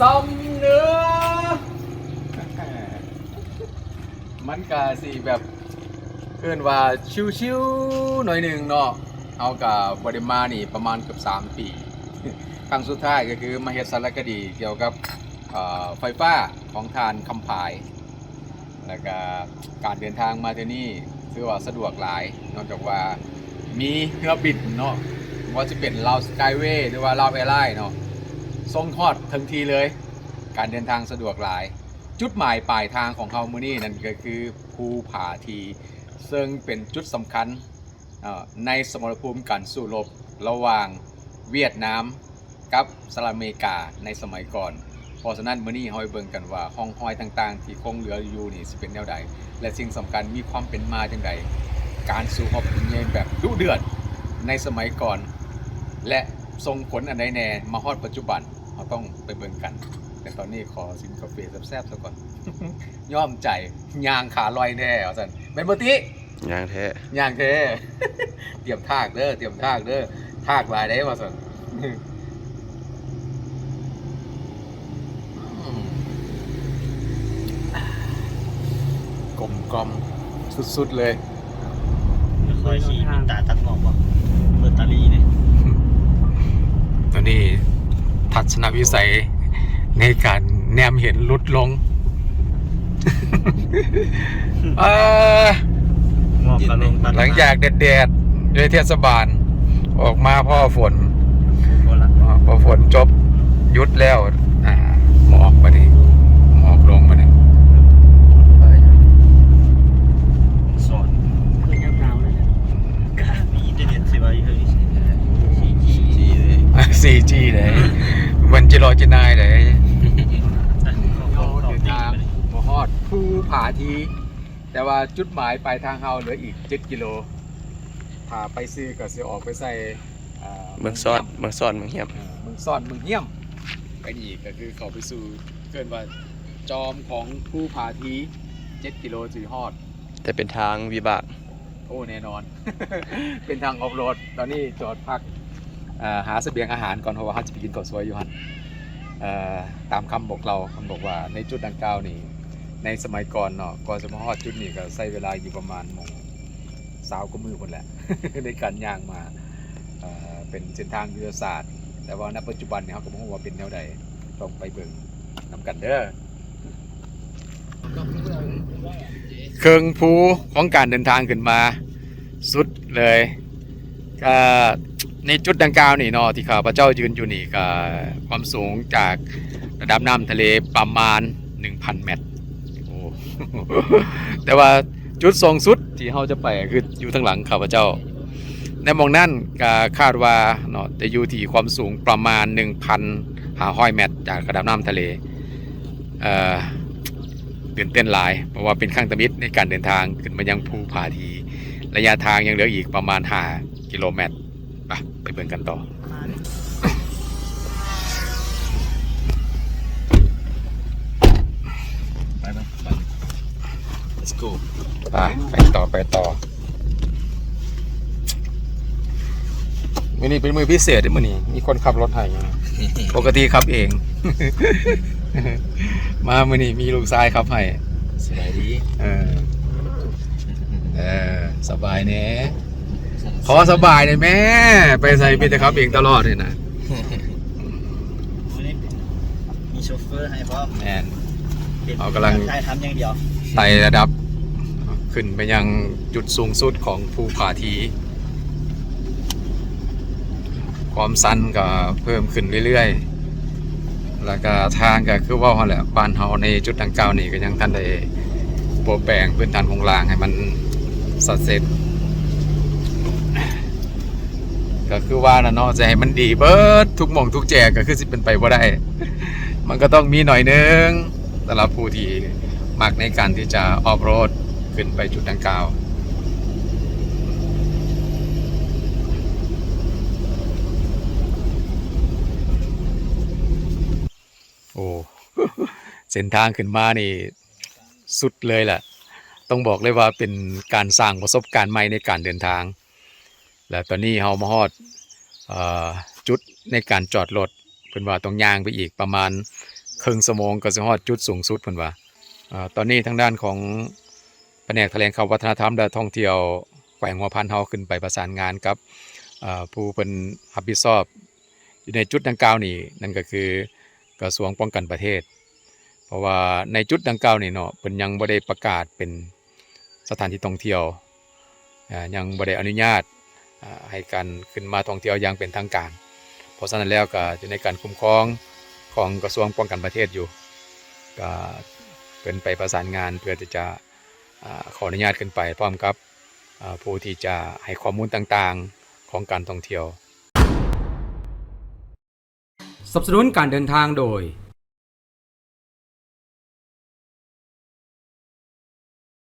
ซ้ำเนื้อมันก็สิแบบเอิ้นว่าชิวๆหน่อยหนึ่งเนาะเอากับบริมานี่ประมาณเกือบ3 ปีครั้งสุดท้ายก็คือมาเฮ็ดสารคดีเกี่ยวกับไฟฟ้าของทานคำผายแล้วก็การเดินทางมาที่นี่ถือว่าสะดวกหลายนอกจากว่ามีเครื่องบินเนาะว่าจะเป็นลาวสกายเวย์หรือว่าลาวแอร์ไลน์เนาะส่งฮอดทันทีเลยการเดินทางสะดวกหลายจุดหมายปลายทางของเขามื้อนี้นั่นก็คือภูผาทีซึ่งเป็นจุดสำคัญในสมรภูมิการสู้รบระหว่างเวียดนามกับสหรัฐอเมริกาในสมัยก่อนเพราะฉะนั้นมื้อนี้เฮาไปเบิ่งกันว่าห้องห้อยต่างๆที่คงเหลืออยู่นี่สิเป็นแนวใดและสิ่งสำคัญมีความเป็นมาจังใดการสู้รบแบบดุเดือดในสมัยก่อนและส่งผลอันใดแน่มาฮอดปัจจุบันเราต้องไปเบิ่งกันแต่ตอนนี้ขอซิมกาแฟแซ่บๆซะก่อน ย่อมใจยางขาลอยแน่เอาซั่นแม่นบ่ติยางแท้ ยางแท้ เตรียมทากเด้อเตรียมทากเด้อทากหลายได้ว่าซั่นกลมกลอมสุดๆเลยคอยขี่มีตาตัดหมอกบ่เบอร์ตาลีเนี่ย ตอนนี้ทัศนวิสัยในการแนมเห็นลดลง หมอกกระลงตัด หลังจากแดดๆด้วยเทศบาลออกมาพ่อฝนพอฝนจบยุดแล้วหมอกมาดิหมอกลงมาดิ สอนคือยังหนาวเลยกามีอินเทอร์เน็ตสิว่าอยู่เฮ้ย 4G เลยมันจะรอจะนายเลย เขา เดิน ติด ทาง ไปเลย มาฮอดภูผาทีแต่ว่าจุดหมายปลายทางเฮาเหลืออีก7 กิโลถ้าไปซื้อก็สิออกไปใส่เมืองซ่อนเมืองซ่อนเมืองเฮียม เมืองซ่อนเมืองเหี้ยมไปอีกก็คือเขาไปสู่เกินว่าจอมของภูผาที7 กิโลสิฮอด แต่เป็นทางวิบาก โอ้แน่นอน เป็นทางออฟโรดตอนนี้จอดพักหาเสบียงอาหารก่อนเพราะว่าเขาจะไปกินข้าวสวยอยู่หันตามคำบอกเราคำบอกว่าในจุดดังกล่าวนี่ในสมัยก่อนเนาะก่อนจะมาฮอดจุดนี้ก็ใช้เวลาอยู่ประมาณ20 กว่ามื้อคนแหละ ในการย่างมาเป็นเส้นทางยุทธศาสตร์แต่ว่าณปัจจุบันเนี่ยเขาก็บอกว่าเป็นแนวใดต้องไปเบิ่งนำกันเด้อเครื่องภูของการเดินทางขึ้นมาสุดเลยก็ในจุดดังกล่าวนี่เนาะที่ข้าพเจ้ายืนอยู่นี่ก็ความสูงจากระดับน้ำทะเลประมาณ 1,000 เมตรโอ้ แต่ว่าจุดสูงสุดที่เราจะไปคืออยู่ทางหลังข้าพเจ้าในมองนั่นก็คาดว่าเนาะจะอยู่ที่ความสูงประมาณ 1,500 เมตรจากระดับน้ำทะเลตื่นเต้นหลายเพราะว่าเป็นครั้งตะมิดในการเดินทางขึ้นมายังภูผาทีระยะทางยังเหลืออีกประมาณ5 กิโลเมตรไปเบิ่งกันต่อไป let's go ไปต่อมื้อนี้เป็นมื้อพิเศษมื้อนี้มีคนขับรถให้ปกติขับเอง มามื้อนี้มีลูกชายขับให้สบายดีสบายแน่ขอสบายเลยแม่ไปใส่เป็นแต่ขับเองตลอดเลยนะ มีโชเฟอร์ให้พร้อม แมนเขากำลัง ได้ทำอย่างเดียว ไต่ระดับขึ้นไปยังจุดสูงสุดของภูผาทีความสั้นก็เพิ่มขึ้นเรื่อยๆแล้วก็ทางก็คือว่าแหละบ้านเฮาในจุดดังกล่าวนี่ก็ยังทันได้โปรแปลงพื้นฐานของรางให้มันสัดเสร็จก็คือว่านะเนาะจะให้มันดีเบิดทุกหม่องทุกแจกก็คือสิเป็นไปบ่ได้ มันก็ต้องมีหน่อยนึงสำหรับผู้ที่มักในการที่จะออฟโรดขึ้นไปจุดดังกล่าวโอ้ เส้นทางขึ้นมานี่สุดเลยแหละต้องบอกเลยว่าเป็นการสร้างประสบการณ์ใหม่ในการเดินทางและตอนนี้เฮามาฮอดจุดในการจอดรถเป็นว่าต้องย่างไปอีกประมาณ ครึ่งชั่วโมงก็สิฮอดจุดสูงสุดเพิ่นว่าตอนนี้ทางด้านของแผนกแถลงข่าววัฒนธรรมและท่องเที่ยวแขวงหัวพันเฮาขึ้นไปประสานงานกับผู้เพิ่นรับผิดชอบอยู่ในจุดดังกล่าวนี้นั่นก็คือกระทรวงป้องกันประเทศเพราะว่าในจุดดังกล่าวนี่เนาะเพิ่นยังบ่ได้ประกาศเป็นสถานที่ท่องเที่ยวยังบ่ได้อนุญาตให้การขึ้นมาท่องเที่ยวอย่างเป็นทางการเพราะฉะนั้นแล้วก็อยู่ในการคุ้มครองของกระทรวงป้องกันประเทศอยู่ก็เป็นไปประสานงานเพื่อที่จะขออนุญาตขึ้นไปพร้อมกับผู้ที่จะให้ข้อมูลต่างๆของการท่องเที่ยวสนับสนุนการเดินทางโดย